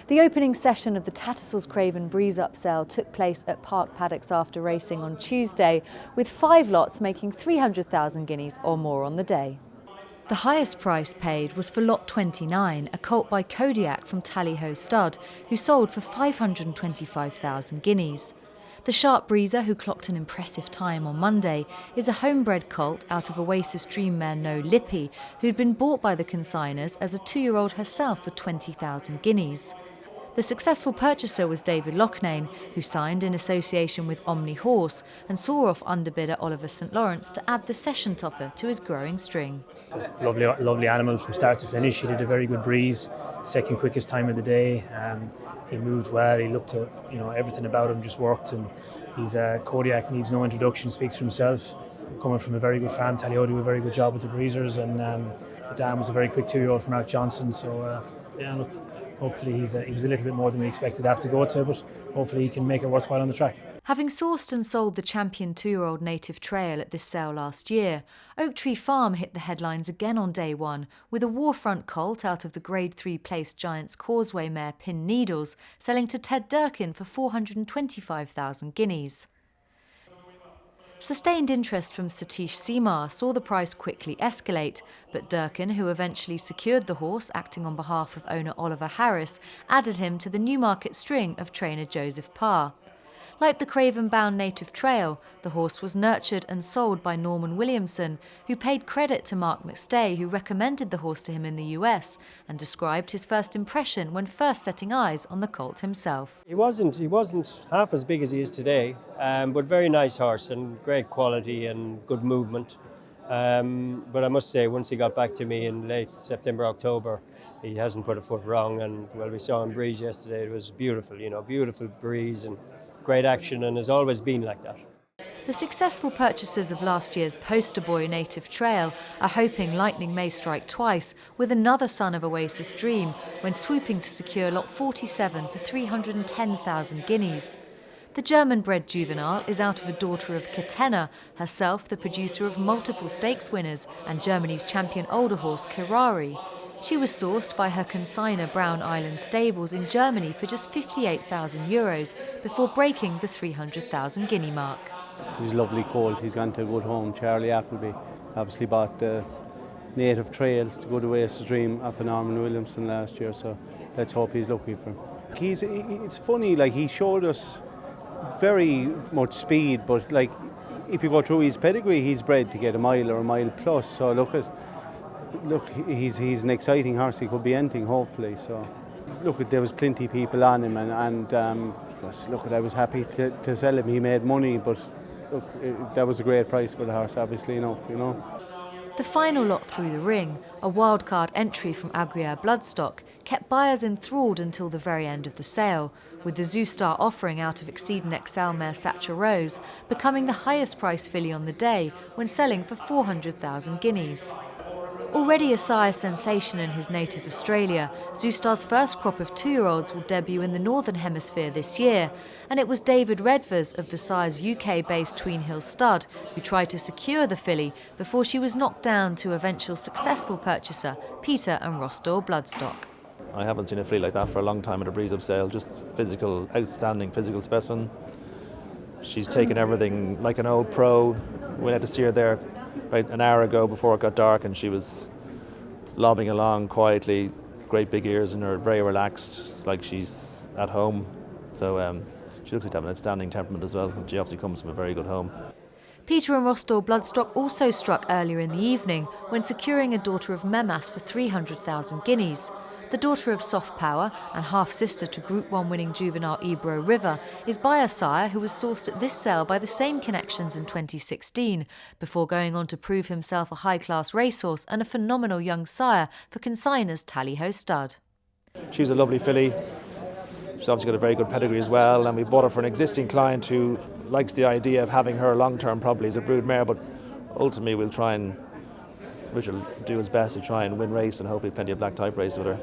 The opening session of the Tattersalls Craven breeze-up sale took place at Park Paddocks after racing on Tuesday, with 5 lots making 300,000 guineas or more on the day. The highest price paid was for lot 29, a colt by Kodiaq from Tally-Ho Stud, who sold for 525,000 guineas. The sharp breezer, who clocked an impressive time on Monday, is a homebred colt out of Oasis dream mare No Lippy, who'd been bought by the consigners as a 2-year-old herself for 20,000 guineas. The successful purchaser was Dave Loughnane, who signed in association with Omni Horse and saw off underbidder Oliver St Lawrence to add the session topper to his growing string. Lovely animal from start to finish. He did a very good breeze, second quickest time of the day. He moved well. He looked at, everything about him just worked, and he's Kodiaq needs no introduction, speaks for himself. Coming from a very good farm, Tally-Ho do a very good job with the breezers, and the dam was a very quick 2-year-old from Mark Johnson. So hopefully he was a little bit more than we expected to have to go to, but hopefully he can make it worthwhile on the track. Having sourced and sold the champion 2-year-old native trail at this sale last year, Oak Tree Farm hit the headlines again on day one, with a Warfront colt out of the Grade 3 placed Giants Causeway mare Pin Needles selling to Ted Durkin for 425,000 guineas. Sustained interest from Satish Seemar saw the price quickly escalate, but Durkin, who eventually secured the horse acting on behalf of owner Oliver Harris, added him to the Newmarket string of trainer Joseph Parr. Like the Craven-bound native trail, the horse was nurtured and sold by Norman Williamson, who paid credit to Mark McStay, who recommended the horse to him in the US and described his first impression when first setting eyes on the colt himself. He wasn't half as big as he is today, but very nice horse and great quality and good movement. But I must say, once he got back to me in late September, October, he hasn't put a foot wrong, and we saw him breeze yesterday. It was beautiful, beautiful breeze and great action, and has always been like that. The successful purchasers of last year's poster boy native trail are hoping lightning may strike twice with another son of Oasis Dream when swooping to secure lot 47 for 310,000 guineas. The German-bred juvenile is out of a daughter of Catena, herself the producer of multiple stakes winners and Germany's champion older horse Kerrari. She was sourced by her consignor Brown Island Stables in Germany for just €58,000 before breaking the 300,000 guinea mark. He's a lovely colt. He's gone to a good home. Charlie Appleby obviously bought the native trail to go to Oasis Dream after Norman Williamson last year, so let's hope he's lucky for him. It's funny, he showed us very much speed, but if you go through his pedigree, he's bred to get a mile or a mile plus, so look, he's an exciting horse. He could be anything, hopefully. So, there was plenty of people on him, and I was happy to sell him. He made money, but that was a great price for the horse, obviously enough, The final lot through the ring, a wildcard entry from Agrier Bloodstock, kept buyers enthralled until the very end of the sale, with the Zoostar offering out of Exceedent Excel mare Satcha Rose becoming the highest price filly on the day when selling for 400,000 guineas. Already a sire sensation in his native Australia, Zoostar's first crop of 2-year-olds will debut in the Northern Hemisphere this year, and it was David Redvers of the sire's UK-based Tween Hill Stud who tried to secure the filly before she was knocked down to eventual successful purchaser Peter and Rostor Bloodstock. I haven't seen a filly like that for a long time at a breeze-up sale, just outstanding physical specimen. She's taken everything like an old pro. We had to see her there about an hour ago before it got dark, and she was lobbing along quietly, great big ears, and her very relaxed, like she's at home. So she looks like to have an outstanding temperament as well, and she obviously comes from a very good home. Peter and Rostor Bloodstock also struck earlier in the evening when securing a daughter of Memas for 300,000 guineas. The daughter of Soft Power and half-sister to Group 1 winning juvenile Ebro River is by Assire, who was sourced at this sale by the same connections in 2016, before going on to prove himself a high-class racehorse and a phenomenal young sire for consigners Tally-Ho Stud. She's a lovely filly. She's obviously got a very good pedigree as well, and we bought her for an existing client who likes the idea of having her long-term probably as a brood mare, but ultimately Richard will do his best to try and win race, and hopefully plenty of black type race with her.